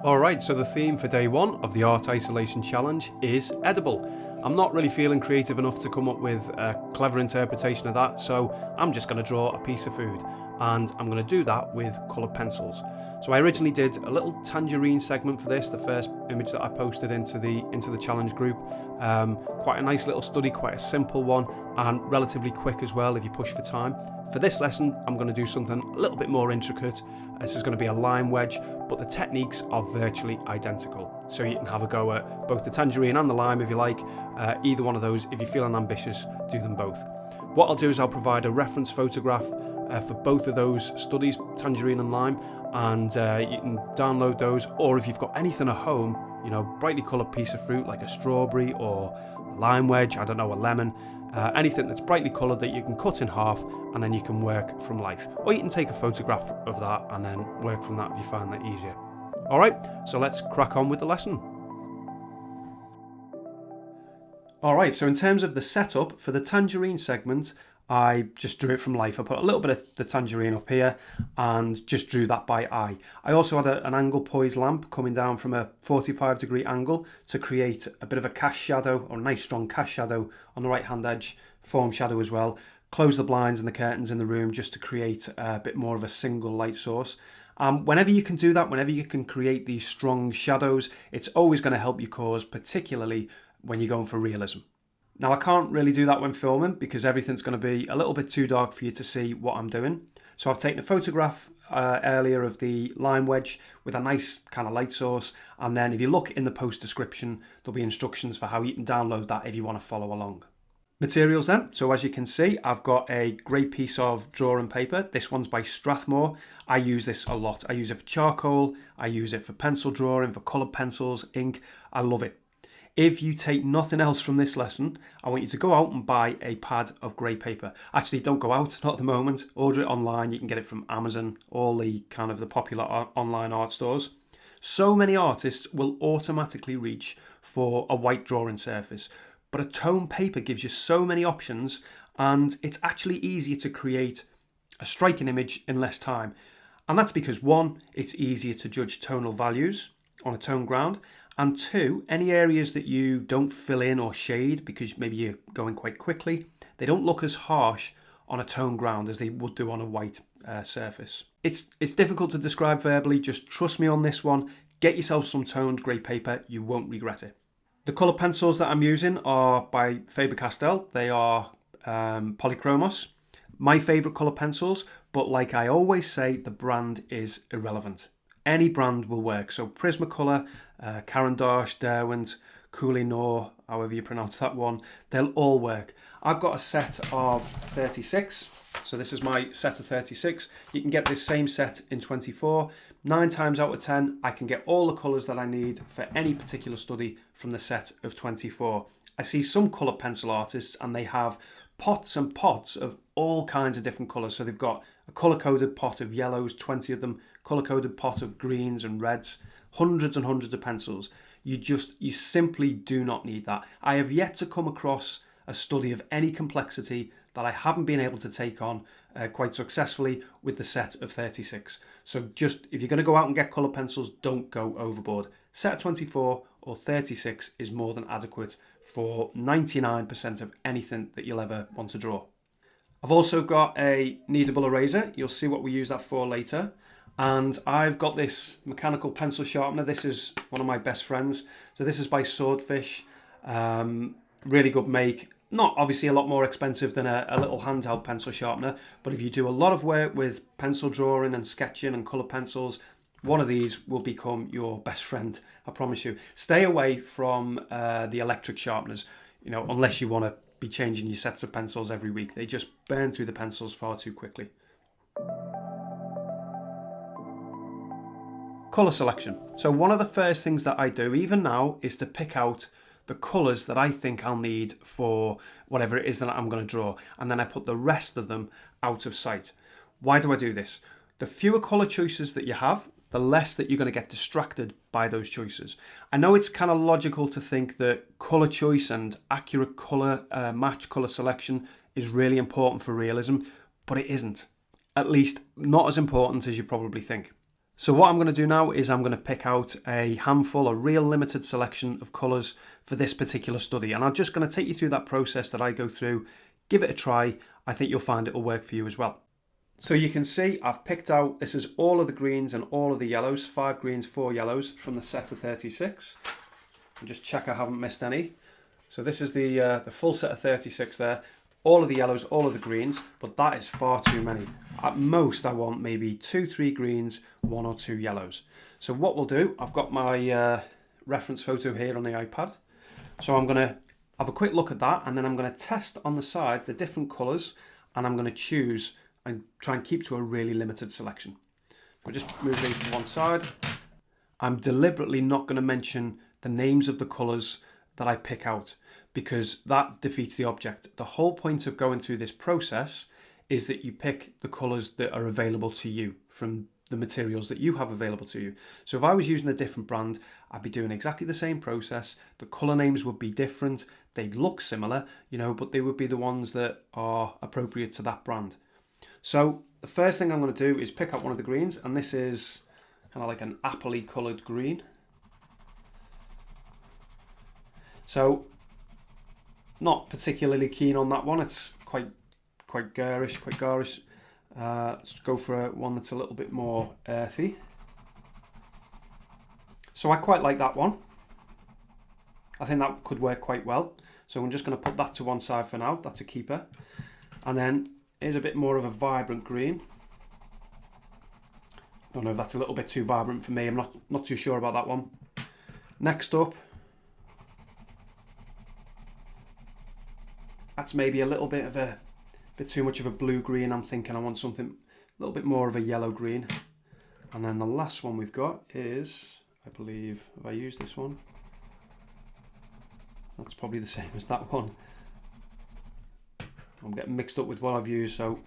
Alright, so the theme for day one of the Art Isolation Challenge is edible. I'm not really feeling creative enough to come up with a clever interpretation of that, so I'm just going to draw a piece of food, and I'm going to do that with coloured pencils. So I originally did a little tangerine segment for this, the first image that I posted into the challenge group. Quite a nice little study, quite a simple one, and relatively quick as well if you push for time. For this lesson, I'm going to do something a little bit more intricate. This is going to be a lime wedge, but the techniques are virtually identical. So you can have a go at both the tangerine and the lime if you like. Either one of those, if you're feeling ambitious, do them both. What I'll do is I'll provide a reference photograph for both of those studies, tangerine and lime, and you can download those, or if you've got anything at home, you know, brightly coloured piece of fruit like a strawberry or a lime wedge, I don't know, a lemon, anything that's brightly coloured that you can cut in half and then you can work from life. Or you can take a photograph of that and then work from that if you find that easier. Alright, so let's crack on with the lesson. Alright, so in terms of the setup, for the tangerine segment, I just drew it from life. I put a little bit of the tangerine up here and just drew that by eye. I also had an angle poise lamp coming down from a 45-degree angle to create a bit of a cast shadow, or a nice strong cast shadow on the right hand edge, form shadow as well. Close the blinds and the curtains in the room just to create a bit more of a single light source. Whenever you can do that, whenever you can create these strong shadows, it's always going to help your cause, particularly when you're going for realism. Now I can't really do that when filming because everything's going to be a little bit too dark for you to see what I'm doing. So I've taken a photograph earlier of the lime wedge with a nice kind of light source, and then if you look in the post description there'll be instructions for how you can download that if you want to follow along. Materials then, so as you can see I've got a great piece of drawing paper. This one's by Strathmore. I use this a lot. I use it for charcoal, I use it for pencil drawing, for coloured pencils, ink. I love it. If you take nothing else from this lesson, I want you to go out and buy a pad of grey paper. Actually, don't go out, not at the moment. Order it online. You can get it from Amazon, all the kind of the popular online art stores. So many artists will automatically reach for a white drawing surface, but a toned paper gives you so many options, and it's actually easier to create a striking image in less time. And that's because, one, it's easier to judge tonal values on a toned ground, and two, any areas that you don't fill in or shade because maybe you're going quite quickly, they don't look as harsh on a toned ground as they would do on a white surface. It's difficult to describe verbally, just trust me on this one. Get yourself some toned grey paper, you won't regret it. The colour pencils that I'm using are by Faber-Castell. They are Polychromos. My favourite colour pencils, but like I always say, the brand is irrelevant. Any brand will work. So Prismacolor, Caran d'Ache, Derwent, Kohinoor, however you pronounce that one, they'll all work. I've got a set of 36. So this is my set of 36. You can get this same set in 24. 9 times out of 10, I can get all the colours that I need for any particular study from the set of 24. I see some colour pencil artists and they have pots and pots of all kinds of different colours. So they've got a colour-coded pot of yellows, 20 of them, colour-coded pot of greens and reds, hundreds and hundreds of pencils. You simply do not need that. I have yet to come across a study of any complexity that I haven't been able to take on quite successfully with the set of 36. So just, if you're going to go out and get colour pencils, don't go overboard. Set of 24 or 36 is more than adequate for 99% of anything that you'll ever want to draw. I've also got a kneadable eraser. You'll see what we use that for later. And I've got this mechanical pencil sharpener. This is one of my best friends. So this is by Swordfish. Really good make. Not obviously a lot more expensive than a little handheld pencil sharpener, but if you do a lot of work with pencil drawing and sketching and colour pencils, one of these will become your best friend, I promise you. Stay away from the electric sharpeners, you know, unless you want to be changing your sets of pencils every week. They just burn through the pencils far too quickly. Colour selection. So one of the first things that I do, even now, is to pick out the colours that I think I'll need for whatever it is that I'm going to draw, and then I put the rest of them out of sight. Why do I do this? The fewer colour choices that you have, the less that you're going to get distracted by those choices. I know it's kind of logical to think that colour choice and accurate colour match colour selection is really important for realism, but it isn't. At least not as important as you probably think. So what I'm going to do now is I'm going to pick out a handful, a real limited selection of colours for this particular study. And I'm just going to take you through that process that I go through. Give it a try. I think you'll find it will work for you as well. So you can see I've picked out, this is all of the greens and all of the yellows, 5 greens, 4 yellows from the set of 36. And just check I haven't missed any. So this is the full set of 36 there. All of the yellows, all of the greens, but that is far too many. At most, I want maybe 2, 3 greens, 1 or 2 yellows. So what we'll do, I've got my reference photo here on the iPad. So I'm going to have a quick look at that, and then I'm going to test on the side the different colours, and I'm going to choose and try and keep to a really limited selection. We'll just move these to one side. I'm deliberately not going to mention the names of the colours that I pick out, because that defeats the object. The whole point of going through this process is that you pick the colours that are available to you from the materials that you have available to you. So if I was using a different brand, I'd be doing exactly the same process. The colour names would be different. They'd look similar, but they would be the ones that are appropriate to that brand. So the first thing I'm going to do is pick up one of the greens, and this is kind of like an apple-y coloured green. So not particularly keen on that one. It's quite garish. Let's go for one that's a little bit more earthy. So I quite like that one. I think that could work quite well. So I'm just going to put that to one side for now. That's a keeper. And then here's a bit more of a vibrant green. I don't know if that's a little bit too vibrant for me. I'm not too sure about that one. Next up, that's maybe a little bit too much of a blue green. I'm thinking I want something a little bit more of a yellow green. And then the last one we've got is, I believe, have I used this one? That's probably the same as that one. I'm getting mixed up with what I've used, so,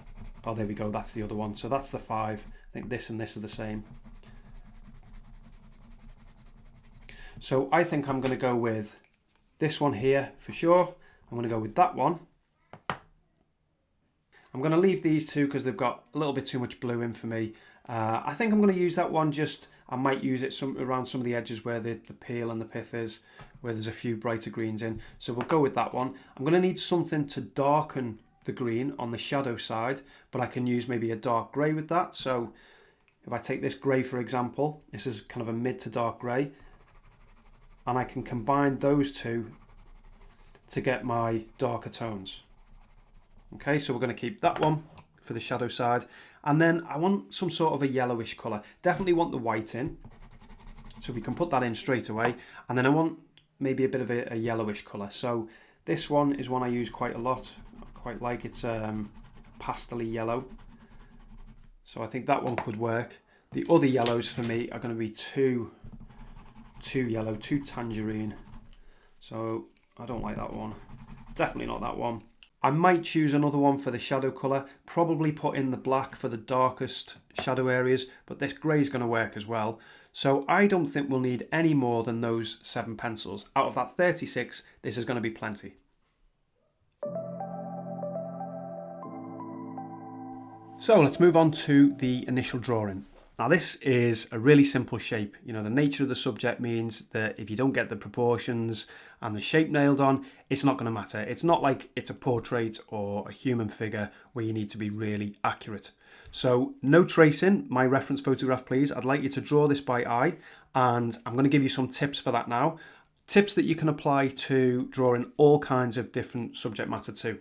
oh, there we go, that's the other one. So that's the 5. I think this and this are the same. So I think I'm going to go with this one here for sure. I'm going to go with that one. I'm going to leave these two because they've got a little bit too much blue in for me. I think I'm going to use that one, I might use it around some of the edges where the peel and the pith is, where there's a few brighter greens in. So we'll go with that one. I'm going to need something to darken the green on the shadow side, but I can use maybe a dark grey with that. So if I take this grey, for example, this is kind of a mid to dark grey, and I can combine those two to get my darker tones. Okay, so we're going to keep that one for the shadow side. And then I want some sort of a yellowish colour. Definitely want the white in. So we can put that in straight away. And then I want maybe a bit of a yellowish colour. So this one is one I use quite a lot. I quite like it's pastel-y yellow. So I think that one could work. The other yellows for me are going to be too yellow, too tangerine. So I don't like that one. Definitely not that one. I might choose another one for the shadow colour, probably put in the black for the darkest shadow areas, but this grey is going to work as well. So I don't think we'll need any more than those 7 pencils. Out of that 36, this is going to be plenty. So let's move on to the initial drawing. Now this is a really simple shape. The nature of the subject means that if you don't get the proportions and the shape nailed on, it's not going to matter. It's not like it's a portrait or a human figure where you need to be really accurate. So no tracing, my reference photograph please. I'd like you to draw this by eye, and I'm going to give you some tips for that now. Tips that you can apply to drawing all kinds of different subject matter too.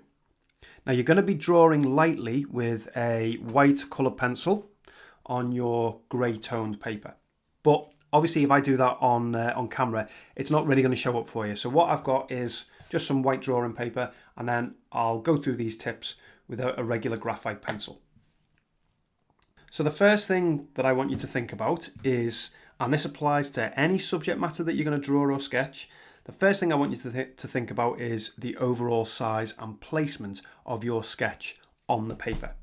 Now you're going to be drawing lightly with a white coloured pencil on your grey toned paper. But obviously if I do that on camera, it's not really going to show up for you. So what I've got is just some white drawing paper, and then I'll go through these tips with a regular graphite pencil. So the first thing that I want you to think about is, and this applies to any subject matter that you're going to draw or sketch, the first thing I want you to think about is the overall size and placement of your sketch on the paper.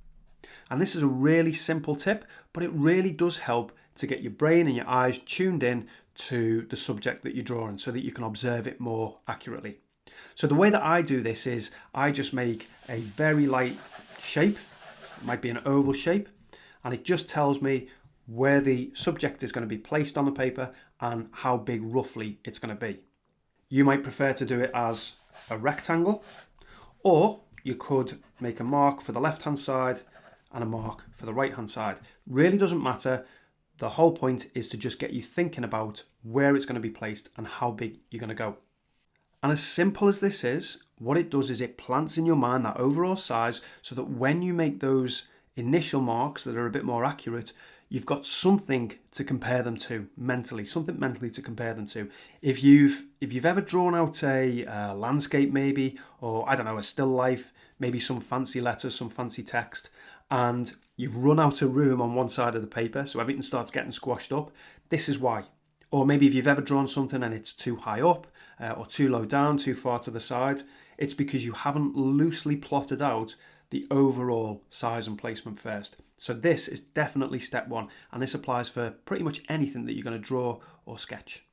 And this is a really simple tip, but it really does help to get your brain and your eyes tuned in to the subject that you're drawing so that you can observe it more accurately. So the way that I do this is I just make a very light shape. It might be an oval shape, and it just tells me where the subject is going to be placed on the paper and how big roughly it's going to be. You might prefer to do it as a rectangle, or you could make a mark for the left-hand side and a mark for the right-hand side. Really doesn't matter. The whole point is to just get you thinking about where it's going to be placed and how big you're going to go. And as simple as this is, what it does is it plants in your mind that overall size so that when you make those initial marks that are a bit more accurate, you've got something to compare them to mentally, something mentally to compare them to. If you've ever drawn out a landscape maybe, or I don't know, a still life, maybe some fancy letters, some fancy text, and you've run out of room on one side of the paper, so everything starts getting squashed up, this is why. Or maybe if you've ever drawn something and it's too high up or too low down, too far to the side, it's because you haven't loosely plotted out the overall size and placement first. So this is definitely step one, and this applies for pretty much anything that you're going to draw or sketch.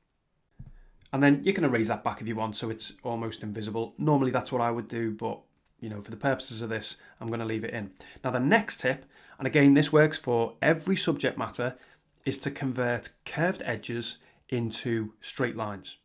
And then you can erase that back if you want so it's almost invisible. Normally that's what I would do, but for the purposes of this, I'm going to leave it in. Now the next tip, and again this works for every subject matter, is to convert curved edges into straight lines.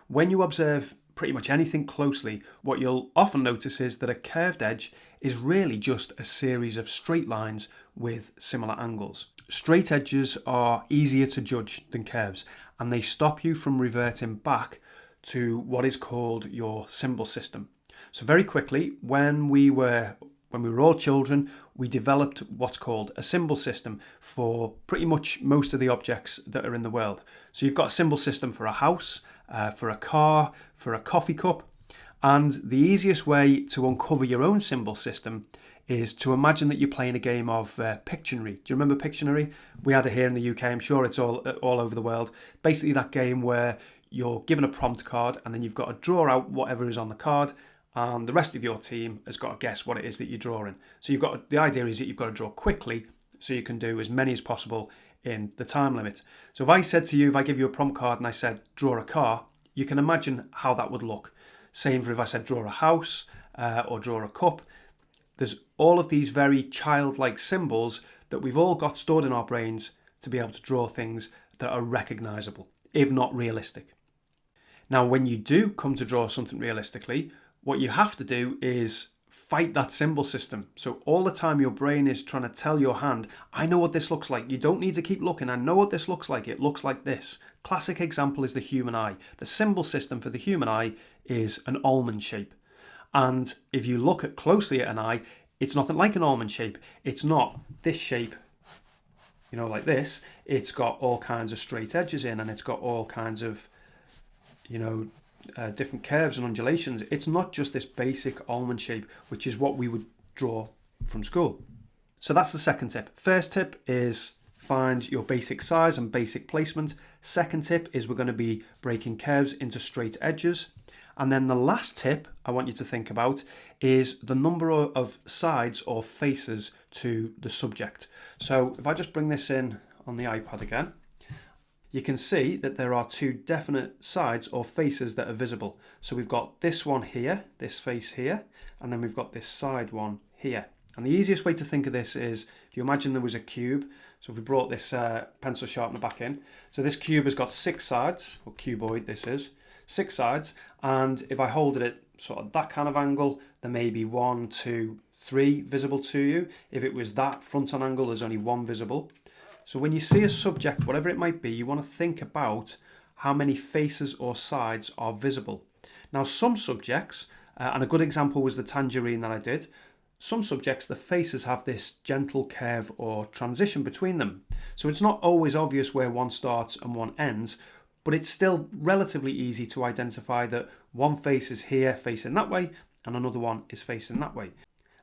When you observe pretty much anything closely, what you'll often notice is that a curved edge is really just a series of straight lines with similar angles. Straight edges are easier to judge than curves, and they stop you from reverting back to what is called your symbol system. So very quickly, when we were all children, we developed what's called a symbol system for pretty much most of the objects that are in the world. So you've got a symbol system for a house, for a car, for a coffee cup. And the easiest way to uncover your own symbol system is to imagine that you're playing a game of Pictionary. Do you remember Pictionary? We had it here in the UK. I'm sure it's all over the world. Basically that game where you're given a prompt card and then you've got to draw out whatever is on the card, and the rest of your team has got to guess what it is that you're drawing. So the idea is that you've got to draw quickly so you can do as many as possible in the time limit. So if I give you a prompt card and I said draw a car, you can imagine how that would look. Same for if I said draw a house or draw a cup. There's all of these very childlike symbols that we've all got stored in our brains to be able to draw things that are recognisable, if not realistic. Now when you do come to draw something realistically, what you have to do is fight that symbol system. So all the time your brain is trying to tell your hand, I know what this looks like. You don't need to keep looking. I know what this looks like. It looks like this. Classic example is the human eye. The symbol system for the human eye is an almond shape. And if you look closely at an eye, it's nothing like an almond shape. It's not this shape, like this. It's got all kinds of straight edges in, and it's got all kinds of, different curves and undulations. It's not just this basic almond shape, which is what we would draw from school. So that's the second tip. First tip is find your basic size and basic placement. Second tip is we're going to be breaking curves into straight edges. And then the last tip I want you to think about is the number of sides or faces to the subject. So if I just bring this in on the iPad again, you can see that there are two definite sides or faces that are visible. So we've got this one here, this face here, and then we've got this side one here. And the easiest way to think of this is if you imagine there was a cube. So if we brought this pencil sharpener back in. So this cube has got 6 sides, or cuboid this is, 6 sides. And if I hold it at sort of that kind of angle, there may be 1, 2, 3 visible to you. If it was that front on angle, there's only 1 visible. So when you see a subject, whatever it might be, you want to think about how many faces or sides are visible. Now some subjects, and a good example was the tangerine that I did, some subjects, the faces have this gentle curve or transition between them. So it's not always obvious where one starts and one ends, but it's still relatively easy to identify that one face is here facing that way and another one is facing that way.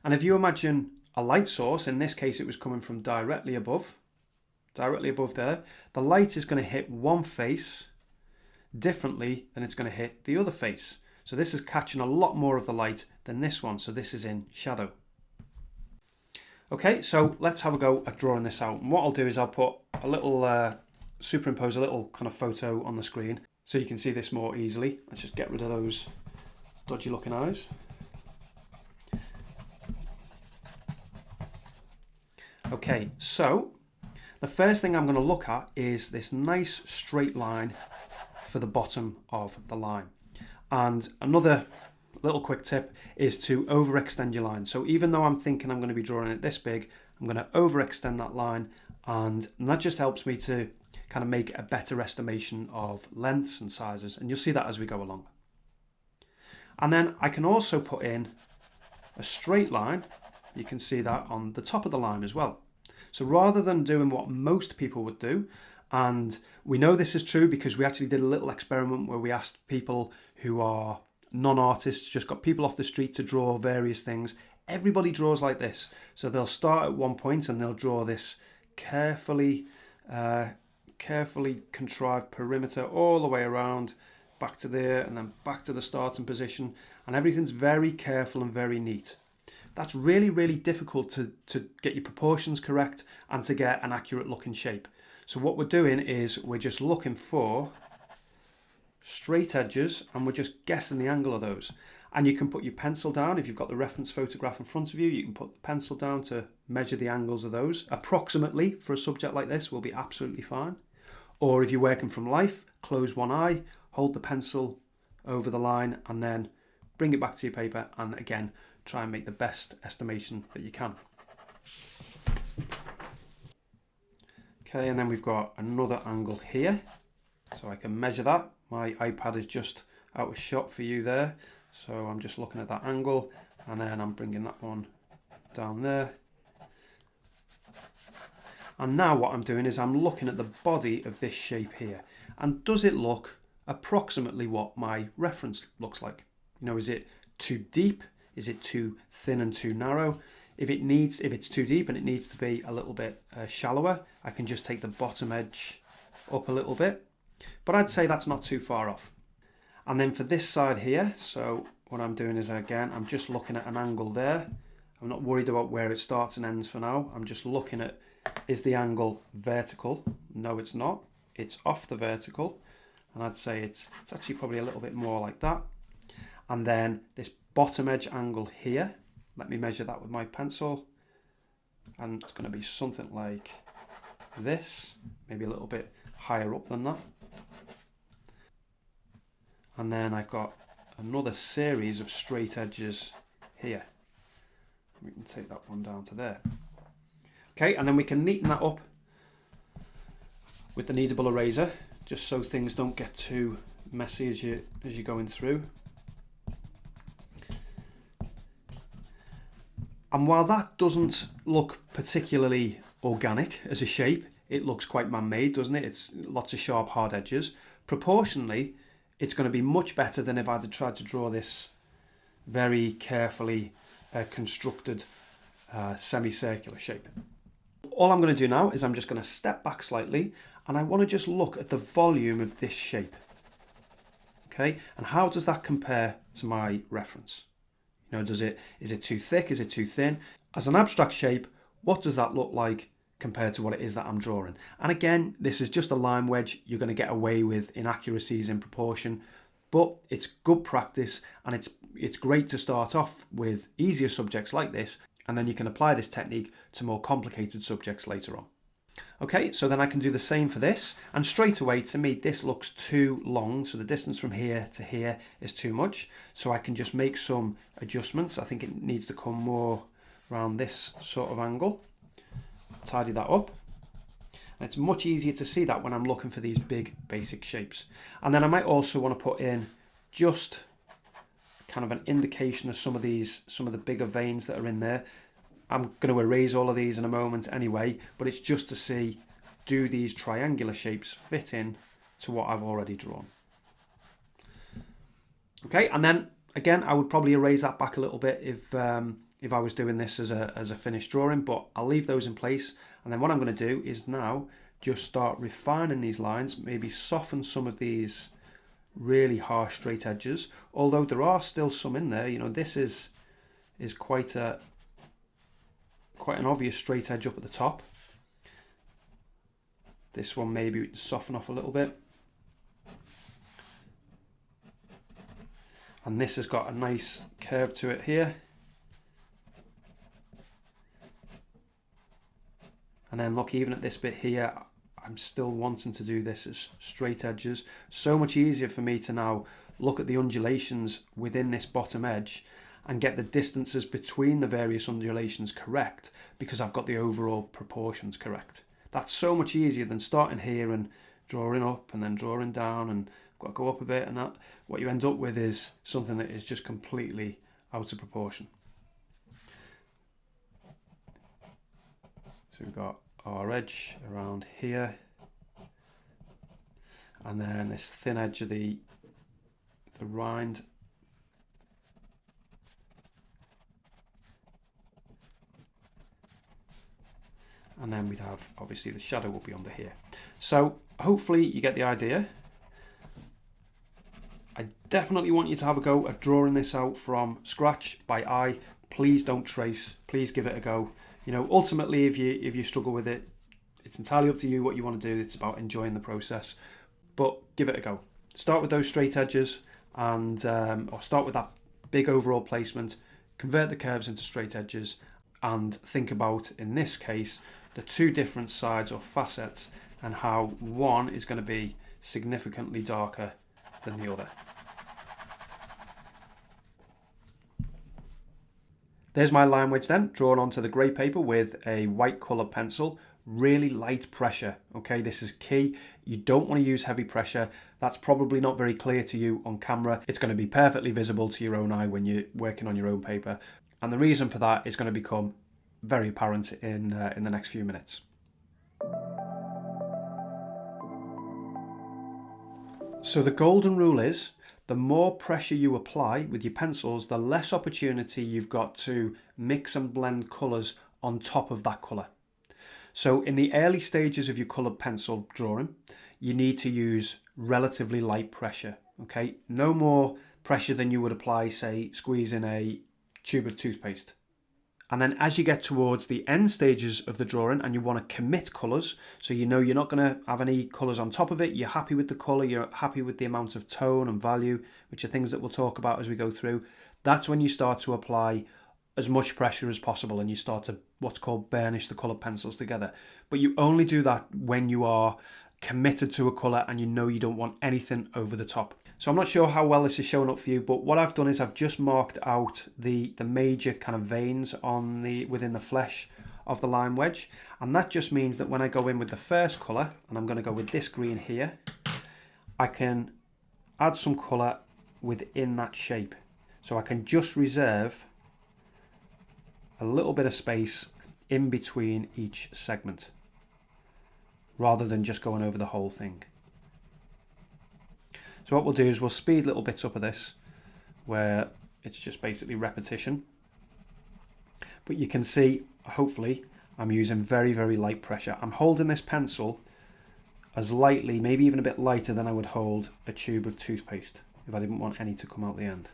And if you imagine a light source, in this case it was coming from directly above there, the light is going to hit one face differently than it's going to hit the other face. So this is catching a lot more of the light than this one, so this is in shadow. Okay, so let's have a go at drawing this out. And what I'll do is I'll put a little, superimpose a little kind of photo on the screen so you can see this more easily. Let's just get rid of those dodgy looking eyes. Okay, so The first thing I'm going to look at is this nice straight line for the bottom of the line. And another little quick tip is to overextend your line. So even though I'm thinking I'm going to be drawing it this big, I'm going to overextend that line, and that just helps me to kind of make a better estimation of lengths and sizes, and you'll see that as we go along. And then I can also put in a straight line. You can see that on the top of the line as well. So rather than doing what most people would do, and we know this is true because we actually did a little experiment where we asked people who are non-artists, just got people off the street to draw various things. Everybody draws like this. So they'll start at one point and they'll draw this carefully contrived perimeter all the way around, back to there, and then back to the starting position, and everything's very careful and very neat. That's really, really difficult to get your proportions correct and to get an accurate looking shape. So what we're doing is we're just looking for straight edges, and we're just guessing the angle of those. And you can put your pencil down. If you've got the reference photograph in front of you, you can put the pencil down to measure the angles of those. Approximately, for a subject like this, will be absolutely fine. Or if you're working from life, close one eye, hold the pencil over the line, and then bring it back to your paper, and again, try and make the best estimation that you can. Okay, and then we've got another angle here, so I can measure that. My iPad is just out of shot for you there, so I'm just looking at that angle, and then I'm bringing that one down there. And now what I'm doing is I'm looking at the body of this shape here, and does it look approximately what my reference looks like? You know, is it too deep? Is it too thin and too narrow? If it's too deep and it needs to be a little bit shallower, I can just take the bottom edge up a little bit. But I'd say that's not too far off. And then for this side here, so what I'm doing is, again, I'm just looking at an angle there. I'm not worried about where it starts and ends for now. I'm just looking at, is the angle vertical? No, it's not. It's off the vertical. And I'd say it's actually probably a little bit more like that. And then this bottom edge angle here, let me measure that with my pencil. And it's going to be something like this, maybe a little bit higher up than that. And then I've got another series of straight edges here. We can take that one down to there. Okay, and then we can neaten that up with the kneadable eraser, just so things don't get too messy as you're going through. And while that doesn't look particularly organic as a shape, it looks quite man-made, doesn't it? It's lots of sharp, hard edges. Proportionally, it's going to be much better than if I'd tried to draw this very carefully constructed semicircular shape. All I'm going to do now is I'm just going to step back slightly, and I want to just look at the volume of this shape. Okay, and how does that compare to my reference? You know, is it too thick? Is it too thin? As an abstract shape, what does that look like compared to what it is that I'm drawing? And again, this is just a line wedge. You're going to get away with inaccuracies in proportion, but it's good practice, and it's great to start off with easier subjects like this, and then you can apply this technique to more complicated subjects later on. Okay, so then I can do the same for this, and straight away, to me, this looks too long, so the distance from here to here is too much, so I can just make some adjustments. I think it needs to come more around this sort of angle. Tidy that up. And it's much easier to see that when I'm looking for these big basic shapes. And then I might also want to put in just kind of an indication of some of the bigger veins that are in there. I'm going to erase all of these in a moment anyway, but it's just to see, do these triangular shapes fit in to what I've already drawn? Okay, and then again, I would probably erase that back a little bit if I was doing this as a finished drawing, but I'll leave those in place. And then what I'm going to do is now just start refining these lines, maybe soften some of these really harsh straight edges, although there are still some in there. You know, this is quite an obvious straight edge up at the top. This one maybe we can soften off a little bit. And this has got a nice curve to it here. And then look, even at this bit here, I'm still wanting to do this as straight edges. So much easier for me to now look at the undulations within this bottom edge and get the distances between the various undulations correct, because I've got the overall proportions correct. That's so much easier than starting here and drawing up and then drawing down and I've got to go up a bit, and that what you end up with is something that is just completely out of proportion. So we've got our edge around here, and then this thin edge of the rind. And then we'd have, obviously the shadow will be under here. So hopefully you get the idea. I definitely want you to have a go at drawing this out from scratch by eye. Please don't trace, please give it a go. You know, ultimately if you struggle with it, it's entirely up to you what you want to do. It's about enjoying the process, but give it a go. Start with those straight edges and or start with that big overall placement, convert the curves into straight edges, and think about, in this case, the two different sides or facets and how one is going to be significantly darker than the other. There's my line wedge then, drawn onto the grey paper with a white coloured pencil. Really light pressure, okay? This is key. You don't want to use heavy pressure. That's probably not very clear to you on camera. It's going to be perfectly visible to your own eye when you're working on your own paper. And the reason for that is going to become very apparent in the next few minutes. So the golden rule is, the more pressure you apply with your pencils, the less opportunity you've got to mix and blend colours on top of that colour. So in the early stages of your coloured pencil drawing, you need to use relatively light pressure, okay? No more pressure than you would apply, say, squeezing a tube of toothpaste. And then as you get towards the end stages of the drawing and you want to commit colours, so you know you're not going to have any colours on top of it, you're happy with the colour, you're happy with the amount of tone and value, which are things that we'll talk about as we go through, that's when you start to apply as much pressure as possible and you start to what's called burnish the coloured pencils together. But you only do that when you are committed to a colour and you know you don't want anything over the top. So I'm not sure how well this is showing up for you, but what I've done is I've just marked out the major kind of veins on within the flesh of the line wedge, and that just means that when I go in with the first colour, and I'm going to go with this green here, I can add some colour within that shape. So I can just reserve a little bit of space in between each segment, rather than just going over the whole thing. So what we'll do is we'll speed little bits up of this where it's just basically repetition. But you can see, hopefully, I'm using very, very light pressure. I'm holding this pencil as lightly, maybe even a bit lighter than I would hold a tube of toothpaste if I didn't want any to come out the end.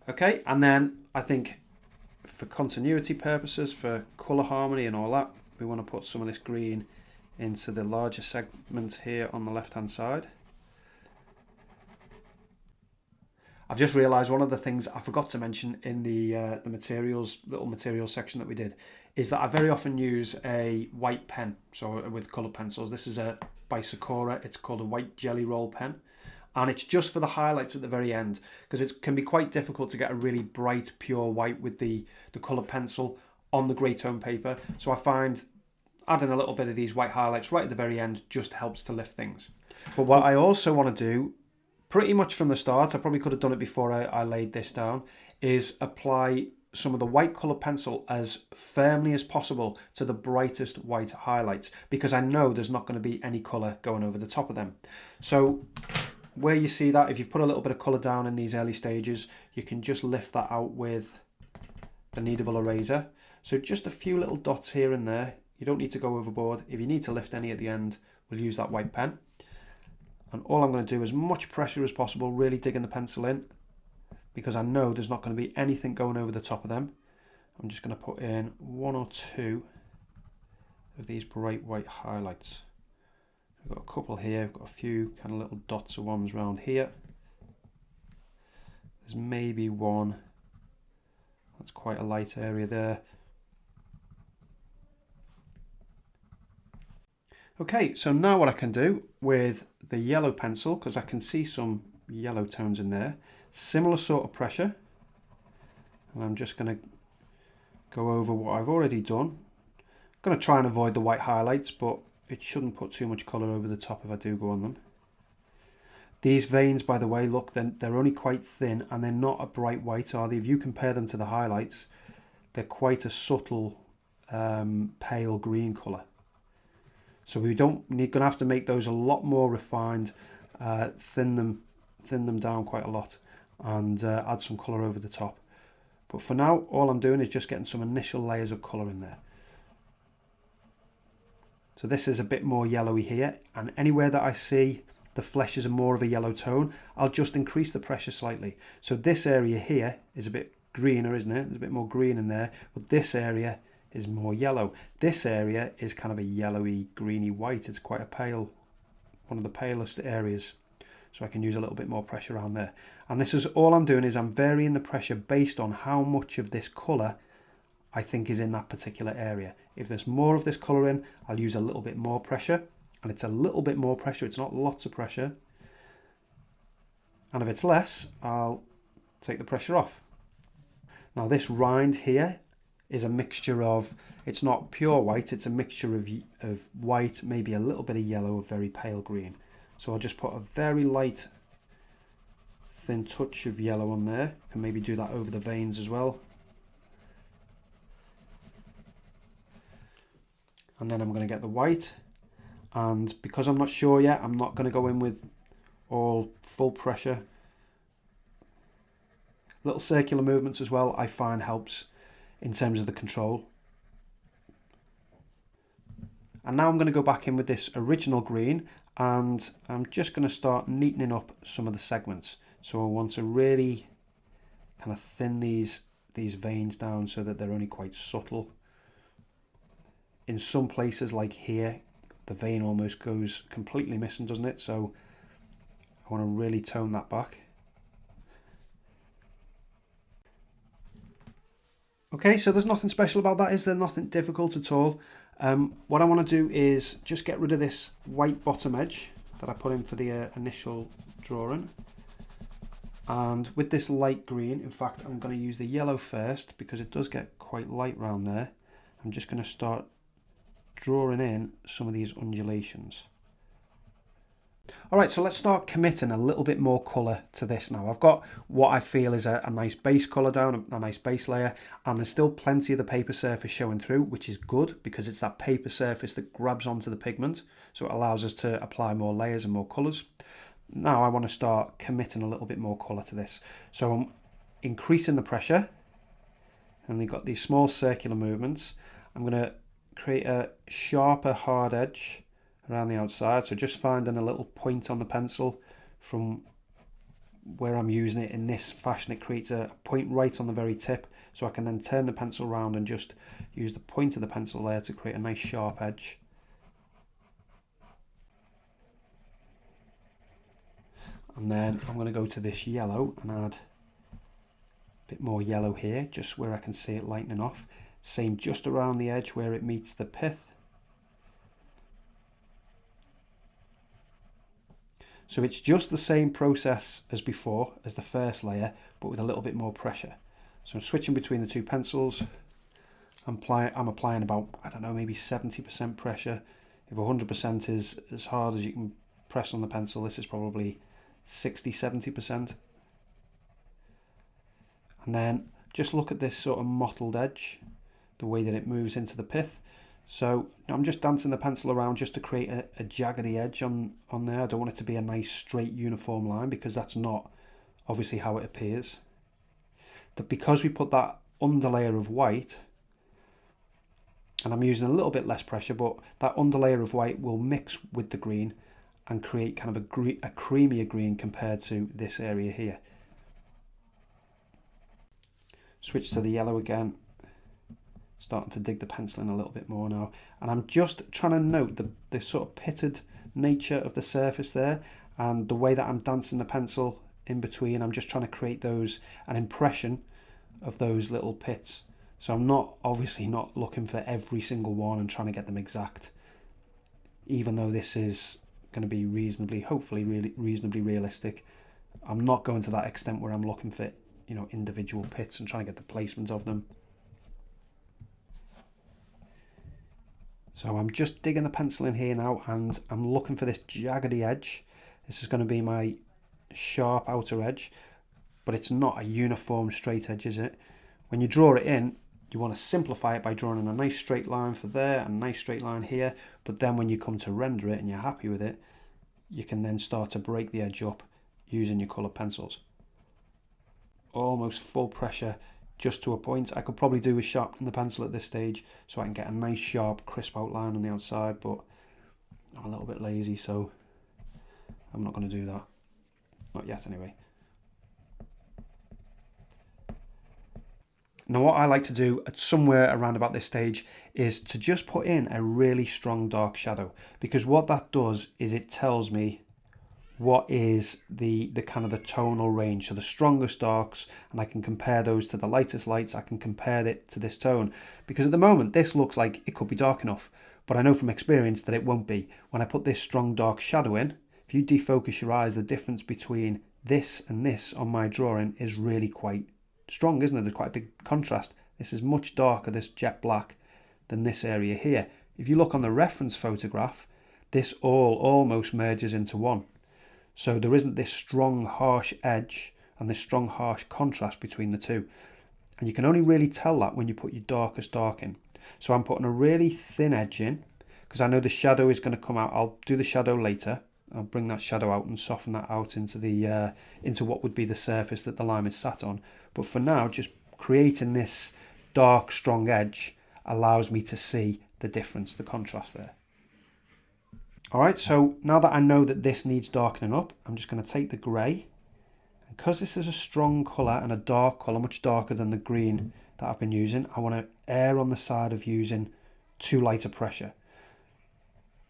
Okay, and then I think for continuity purposes, for colour harmony and all that, we want to put some of this green into the larger segment here on the left hand side. I've just realised one of the things I forgot to mention in the materials, little materials section that we did, is that I very often use a white pen, so with coloured pencils. This is by Sakura, it's called a white jelly roll pen, and it's just for the highlights at the very end, because it can be quite difficult to get a really bright pure white with the coloured pencil on the grey tone paper. So I find adding a little bit of these white highlights right at the very end just helps to lift things. But what I also want to do, pretty much from the start, I probably could have done it before I laid this down, is apply some of the white coloured pencil as firmly as possible to the brightest white highlights, because I know there's not going to be any colour going over the top of them. So where you see that, if you've put a little bit of colour down in these early stages, you can just lift that out with the kneadable eraser. So just a few little dots here and there. You don't need to go overboard. If you need to lift any at the end, we'll use that white pen. And all I'm going to do is much pressure as possible, really digging the pencil in, because I know there's not going to be anything going over the top of them. I'm just going to put in one or two of these bright white highlights. I've got a couple here, I've got a few kind of little dots of ones around here. There's maybe one That's quite a light area there. Okay, so now what I can do with the yellow pencil, because I can see some yellow tones in there, similar sort of pressure, and I'm just going to go over what I've already done. I'm going to try and avoid the white highlights, but it shouldn't put too much colour over the top if I do go on them. These veins, by the way, look, they're only quite thin and they're not a bright white, are they? If you compare them to the highlights, they're quite a subtle pale green colour. So we're going to have to make those a lot more refined, thin them down quite a lot, and add some colour over the top. But for now, all I'm doing is just getting some initial layers of colour in there. So this is a bit more yellowy here, and anywhere that I see the flesh is more of a yellow tone, I'll just increase the pressure slightly. So this area here is a bit greener, isn't it? There's a bit more green in there, but this area is more yellow. This area is kind of a yellowy, greeny white. It's quite a pale, one of the palest areas. So I can use a little bit more pressure around there. And this is all I'm doing, is I'm varying the pressure based on how much of this colour I think is in that particular area. If there's more of this colour in, I'll use a little bit more pressure. And it's a little bit more pressure, it's not lots of pressure. And if it's less, I'll take the pressure off. Now this rind here is a mixture of, it's not pure white, it's a mixture of white, maybe a little bit of yellow, a very pale green. So I'll just put a very light, thin touch of yellow on there. I can maybe do that over the veins as well. And then I'm going to get the white. And because I'm not sure yet, I'm not going to go in with all full pressure. Little circular movements as well, I find helps in terms of the control. And now I'm going to go back in with this original green, and I'm just going to start neatening up some of the segments. So I want to really kind of thin these veins down so that they're only quite subtle. In some places like here, the vein almost goes completely missing, doesn't it? So I want to really tone that back. Okay, so there's nothing special about that, is there? Nothing difficult at all. What I want to do is just get rid of this white bottom edge that I put in for the initial drawing. And with this light green, in fact, I'm going to use the yellow first because it does get quite light round there. I'm just going to start drawing in some of these undulations. Alright, so let's start committing a little bit more colour to this now. I've got what I feel is a nice base colour down, a nice base layer, and there's still plenty of the paper surface showing through, which is good because it's that paper surface that grabs onto the pigment, so it allows us to apply more layers and more colours. Now I want to start committing a little bit more colour to this. So I'm increasing the pressure, and we've got these small circular movements. I'm going to create a sharper hard edge around the outside, so just finding a little point on the pencil from where I'm using it in this fashion. It creates a point right on the very tip, so I can then turn the pencil around and just use the point of the pencil there to create a nice sharp edge. And then I'm going to go to this yellow and add a bit more yellow here, just where I can see it lightening off. Same just around the edge where it meets the pith. So it's just the same process as before, as the first layer, but with a little bit more pressure. So I'm switching between the two pencils. I'm applying about, I don't know, maybe 70% pressure. If 100% is as hard as you can press on the pencil, this is probably 60-70%. And then just look at this sort of mottled edge, the way that it moves into the pith. So I'm just dancing the pencil around just to create a jaggedy edge on there. I don't want it to be a nice straight uniform line because that's not obviously how it appears. But because we put that underlayer of white, and I'm using a little bit less pressure, but that underlayer of white will mix with the green and create kind of a creamier green compared to this area here. Switch to the yellow again. Starting to dig the pencil in a little bit more now, and I'm just trying to note the sort of pitted nature of the surface there, and the way that I'm dancing the pencil in between. I'm just trying to create an impression of those little pits. So I'm obviously not looking for every single one and trying to get them exact, even though this is going to be hopefully really reasonably realistic. I'm not going to that extent where I'm looking for, individual pits and trying to get the placement of them. So I'm just digging the pencil in here now, and I'm looking for this jaggedy edge. This is going to be my sharp outer edge, but it's not a uniform straight edge, is it? When you draw it in, you want to simplify it by drawing in a nice straight line for there and a nice straight line here, but then when you come to render it and you're happy with it, you can then start to break the edge up using your colour pencils. Almost full pressure, just to a point. I could probably do with sharpening the pencil at this stage so I can get a nice sharp crisp outline on the outside, but I'm a little bit lazy, so I'm not going to do that. Not yet anyway. Now what I like to do at somewhere around about this stage is to just put in a really strong dark shadow, because what that does is it tells me what is the kind of the tonal range. So the strongest darks, and I can compare those to the lightest lights. I can compare it to this tone, because at the moment this looks like it could be dark enough, but I know from experience that it won't be. When I put this strong dark shadow in, if you defocus your eyes, the difference between this and this on my drawing is really quite strong, isn't it? There's quite a big contrast. This is much darker, this jet black, than this area here. If you look on the reference photograph, this all almost merges into one. So there isn't this strong harsh edge and this strong harsh contrast between the two. And you can only really tell that when you put your darkest dark in. So I'm putting a really thin edge in, because I know the shadow is going to come out. I'll do the shadow later. I'll bring that shadow out and soften that out into the into what would be the surface that the lime is sat on. But for now, just creating this dark, strong edge allows me to see the difference, the contrast there. Alright, so now that I know that this needs darkening up, I'm just going to take the grey. And because this is a strong colour and a dark colour, much darker than the green that I've been using, I want to err on the side of using too light a pressure.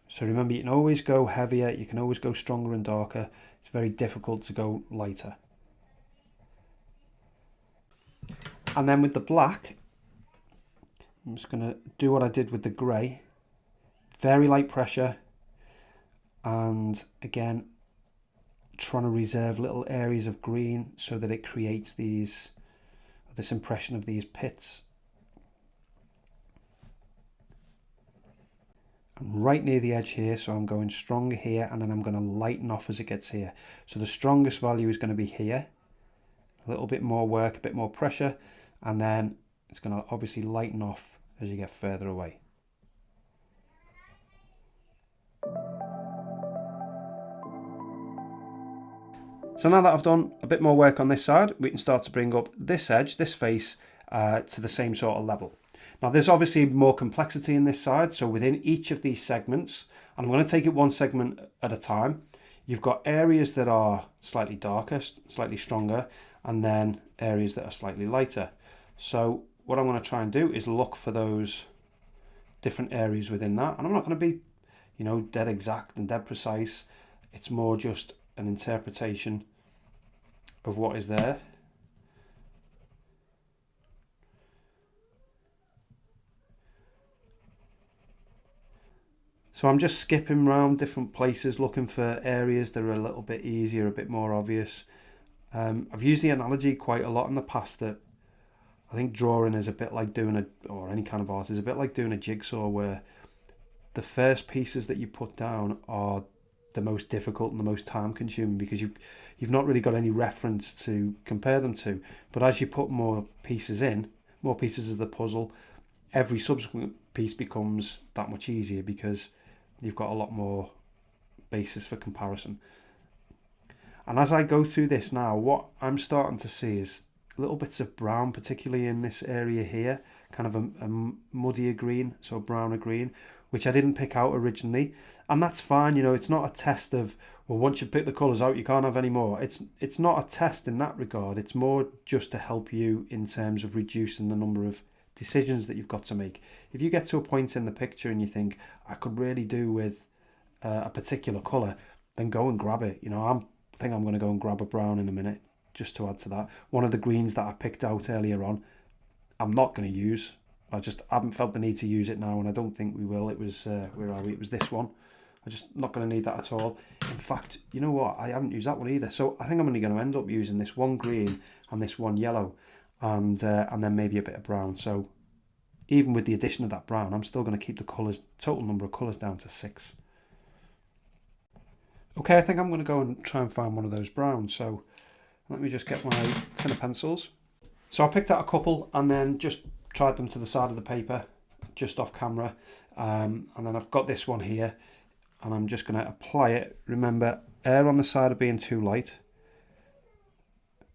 So remember, you can always go heavier, you can always go stronger and darker. It's very difficult to go lighter. And then with the black, I'm just going to do what I did with the grey. Very light pressure. And again, trying to reserve little areas of green so that it creates this impression of these pits. I'm right near the edge here, so I'm going stronger here, and then I'm going to lighten off as it gets here. So the strongest value is going to be here. A little bit more work, a bit more pressure, and then it's going to obviously lighten off as you get further away. So now that I've done a bit more work on this side, we can start to bring up this edge, this face, to the same sort of level. Now there's obviously more complexity in this side, so within each of these segments, and I'm going to take it one segment at a time, you've got areas that are slightly darker, slightly stronger, and then areas that are slightly lighter. So what I'm going to try and do is look for those different areas within that, and I'm not going to be, dead exact and dead precise. It's more just an interpretation of what is there. So I'm just skipping around different places looking for areas that are a little bit easier, a bit more obvious. I've used the analogy quite a lot in the past that I think drawing is a bit like or any kind of art is a bit like doing a jigsaw, where the first pieces that you put down are the most difficult and the most time consuming, because you've not really got any reference to compare them to. But as you put more pieces in, more pieces of the puzzle, every subsequent piece becomes that much easier because you've got a lot more basis for comparison. And as I go through this now, what I'm starting to see is little bits of brown, particularly in this area here, kind of a muddier green, so a browner green, which I didn't pick out originally. And that's fine, it's not a test of, well, once you pick the colours out, you can't have any more. It's not a test in that regard. It's more just to help you in terms of reducing the number of decisions that you've got to make. If you get to a point in the picture and you think, I could really do with a particular colour, then go and grab it. I think I'm going to go and grab a brown in a minute, just to add to that. One of the greens that I picked out earlier on, I'm not going to use. I just haven't felt the need to use it now, and I don't think we will. It was, where are we? It was this one. I'm just not going to need that at all. In fact, you know what? I haven't used that one either. So I think I'm only going to end up using this one green and this one yellow, and then maybe a bit of brown. So even with the addition of that brown, I'm still going to keep the colours, total number of colours down to 6. Okay, I think I'm going to go and try and find one of those browns. So let me just get my tin of pencils. So I picked out a couple and then just tried them to the side of the paper, just off camera. And then I've got this one here, and I'm just going to apply it. Remember, err on the side of being too light.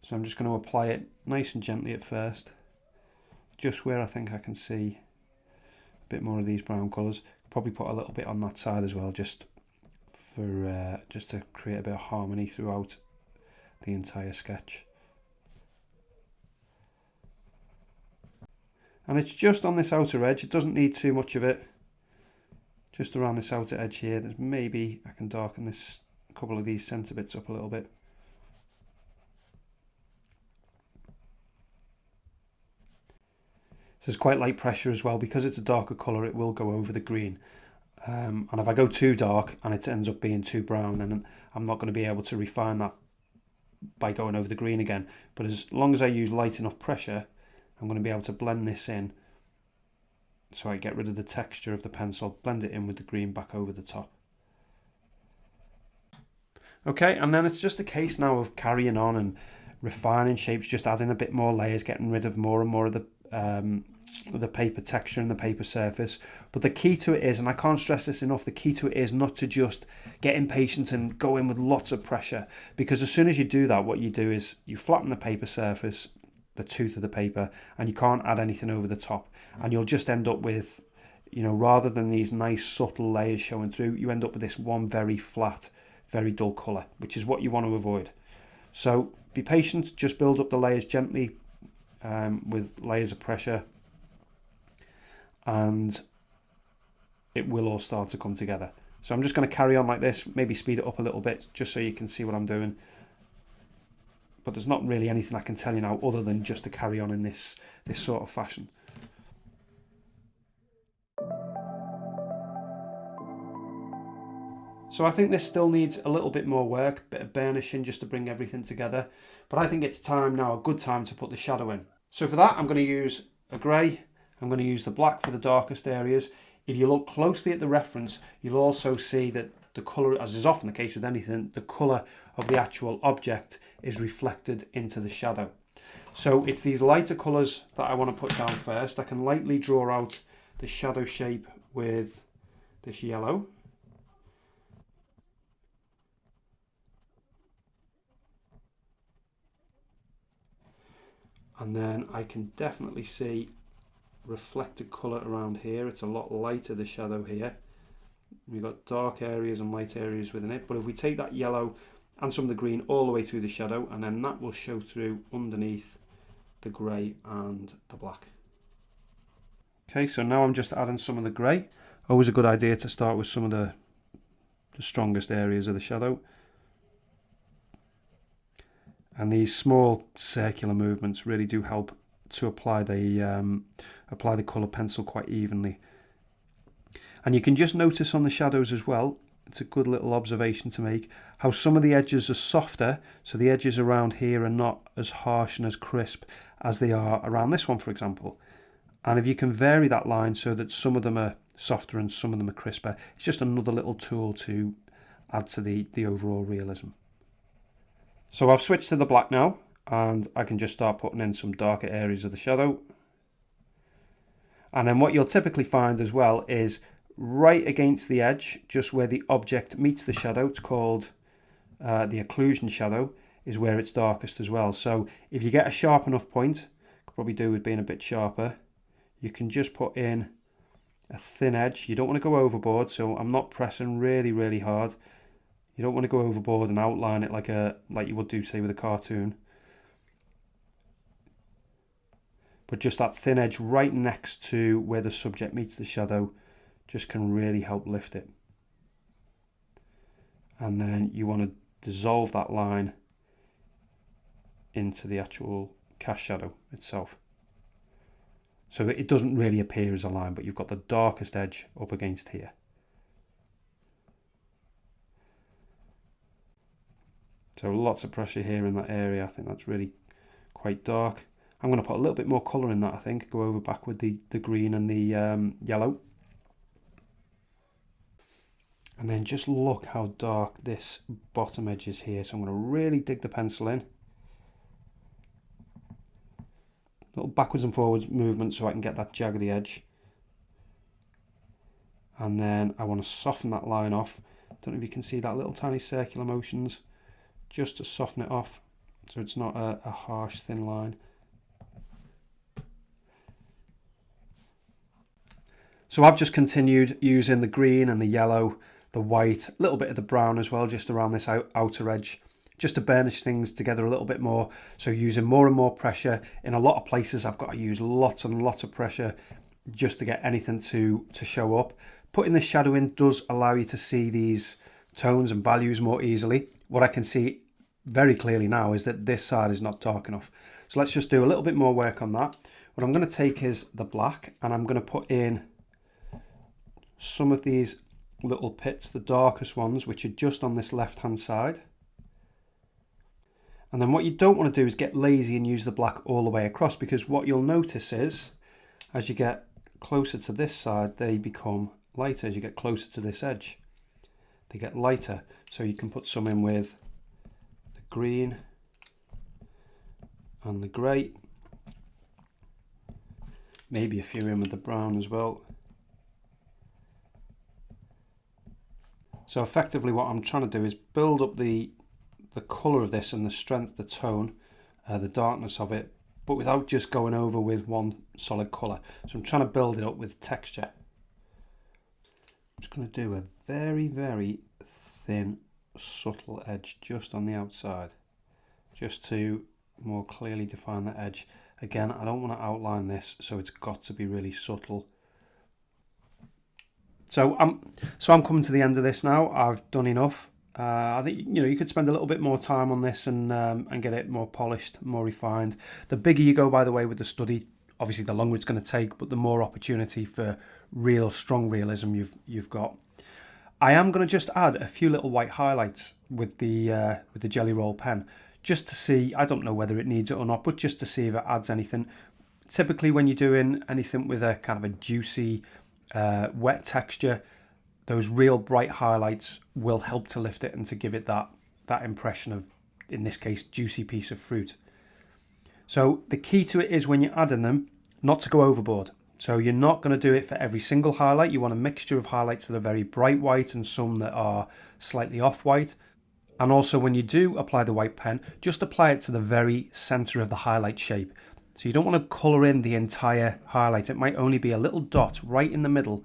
So I'm just going to apply it nice and gently at first, just where I think I can see a bit more of these brown colours. Probably put a little bit on that side as well, just to create a bit of harmony throughout the entire sketch. And it's just on this outer edge. It doesn't need too much of it. Just around this outer edge here. There's maybe I can darken this, a couple of these centre bits up a little bit. So there's quite light pressure as well. Because it's a darker colour, it will go over the green. And if I go too dark and it ends up being too brown, then I'm not going to be able to refine that by going over the green again. But as long as I use light enough pressure, I'm going to be able to blend this in. So I get rid of the texture of the pencil, blend it in with the green back over the top. Okay, and then it's just a case now of carrying on and refining shapes, just adding a bit more layers, getting rid of more and more of the paper texture and the paper surface. But the key to it is, and I can't stress this enough, the key to it is not to just get impatient and go in with lots of pressure, because as soon as you do that, what you do is you flatten the paper surface, the tooth of the paper, and you can't add anything over the top, and you'll just end up with, you know, rather than these nice subtle layers showing through, you end up with this one very flat, very dull colour, which is what you want to avoid. So be patient, just build up the layers gently with layers of pressure, and it will all start to come together. So I'm just going to carry on like this, maybe speed it up a little bit just so you can see what I'm doing. But there's not really anything I can tell you now other than just to carry on in this sort of fashion. So I think this still needs a little bit more work, a bit of burnishing just to bring everything together. But I think it's time now, a good time to put the shadow in. So for that, I'm going to use a grey. I'm going to use the black for the darkest areas. If you look closely at the reference, you'll also see that the colour, as is often the case with anything, the colour of the actual object is reflected into the shadow. So it's these lighter colours that I want to put down first. I can lightly draw out the shadow shape with this yellow. And then I can definitely see reflected colour around here. It's a lot lighter, the shadow here. We've got dark areas and light areas within it. But if we take that yellow and some of the green all the way through the shadow, and then that will show through underneath the grey and the black. Okay, so now I'm just adding some of the grey. Always a good idea to start with some of the strongest areas of the shadow. And these small circular movements really do help to apply the colour pencil quite evenly. And you can just notice on the shadows as well, it's a good little observation to make, how some of the edges are softer, so the edges around here are not as harsh and as crisp as they are around this one, for example. And if you can vary that line so that some of them are softer and some of them are crisper, it's just another little tool to add to the overall realism. So I've switched to the black now, and I can just start putting in some darker areas of the shadow. And then what you'll typically find as well is right against the edge, just where the object meets the shadow, it's called the occlusion shadow, is where it's darkest as well. So if you get a sharp enough point, could probably do with being a bit sharper, you can just put in a thin edge. You don't want to go overboard, so I'm not pressing really, really hard. You don't want to go overboard and outline it like you would do, say, with a cartoon. But just that thin edge right next to where the subject meets the shadow just can really help lift it. And then you want to dissolve that line into the actual cast shadow itself. So it doesn't really appear as a line, but you've got the darkest edge up against here. So lots of pressure here in that area. I think that's really quite dark. I'm going to put a little bit more colour in that, I think. Go over back with the green and the yellow. And then just look how dark this bottom edge is here. So I'm going to really dig the pencil in. Little backwards and forwards movement so I can get that jaggedy edge. And then I want to soften that line off. Don't know if you can see that little tiny circular motions, just to soften it off so it's not a harsh thin line. So I've just continued using the green and the yellow, the white, a little bit of the brown as well, just around this outer edge, just to burnish things together a little bit more. So using more and more pressure. In a lot of places I've got to use lots and lots of pressure just to get anything to show up. Putting this shadow in does allow you to see these tones and values more easily. What I can see very clearly now is that this side is not dark enough. So let's just do a little bit more work on that. What I'm going to take is the black, and I'm going to put in some of these little pits, the darkest ones, which are just on this left hand side. And then what you don't want to do is get lazy and use the black all the way across, because what you'll notice is as you get closer to this side, they become lighter. As you get closer to this edge, they get lighter. So you can put some in with the green and the grey, maybe a few in with the brown as well. So effectively what I'm trying to do is build up the colour of this and the strength, the tone, the darkness of it, but without just going over with one solid colour. So I'm trying to build it up with texture. I'm just going to do a very, very thin, subtle edge just on the outside, just to more clearly define the edge. Again, I don't want to outline this, so it's got to be really subtle. So I'm coming to the end of this now. I've done enough. I think you could spend a little bit more time on this and get it more polished, more refined. The bigger you go, by the way, with the study, obviously the longer it's going to take, but the more opportunity for real strong realism you've got. I am going to just add a few little white highlights with the Jelly Roll pen, just to see. I don't know whether it needs it or not, but just to see if it adds anything. Typically, when you're doing anything with a kind of a juicy, wet texture, those real bright highlights will help to lift it and to give it that impression of, in this case, juicy piece of fruit. So the key to it is when you're adding them, not to go overboard. So you're not going to do it for every single highlight. You want a mixture of highlights that are very bright white and some that are slightly off-white. And also when you do apply the white pen, just apply it to the very center of the highlight shape. So you don't want to colour in the entire highlight. It might only be a little dot right in the middle,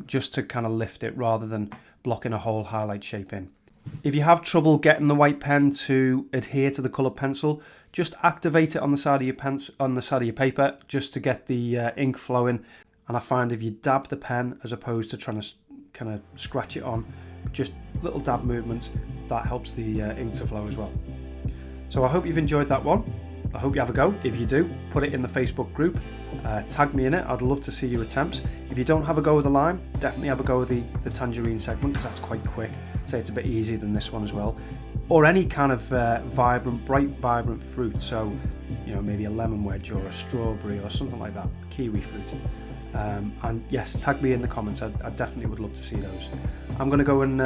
just to kind of lift it rather than blocking a whole highlight shape in. If you have trouble getting the white pen to adhere to the coloured pencil, just activate it on the side of your paper, just to get the ink flowing. And I find if you dab the pen as opposed to trying to kind of scratch it on, just little dab movements, that helps the ink to flow as well. So I hope you've enjoyed that one. I hope you have a go. If you do, put it in the Facebook group, tag me in it. I'd love to see your attempts. If you don't have a go with the lime, definitely have a go with the tangerine segment, because that's quite quick. I'd say it's a bit easier than this one as well. Or any kind of bright vibrant fruit. So, maybe a lemon wedge or a strawberry or something like that, kiwi fruit. And yes, tag me in the comments. I definitely would love to see those. I'm going to go and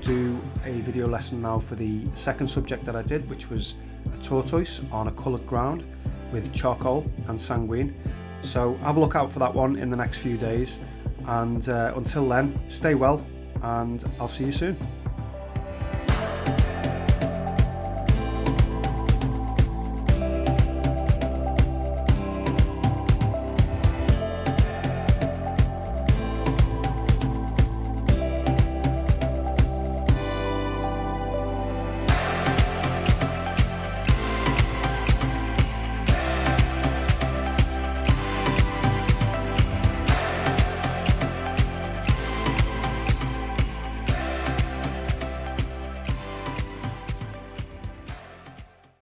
do a video lesson now for the second subject that I did, which was a tortoise on a coloured ground with charcoal and sanguine. So have a look out for that one in the next few days. And until then, stay well, and I'll see you soon.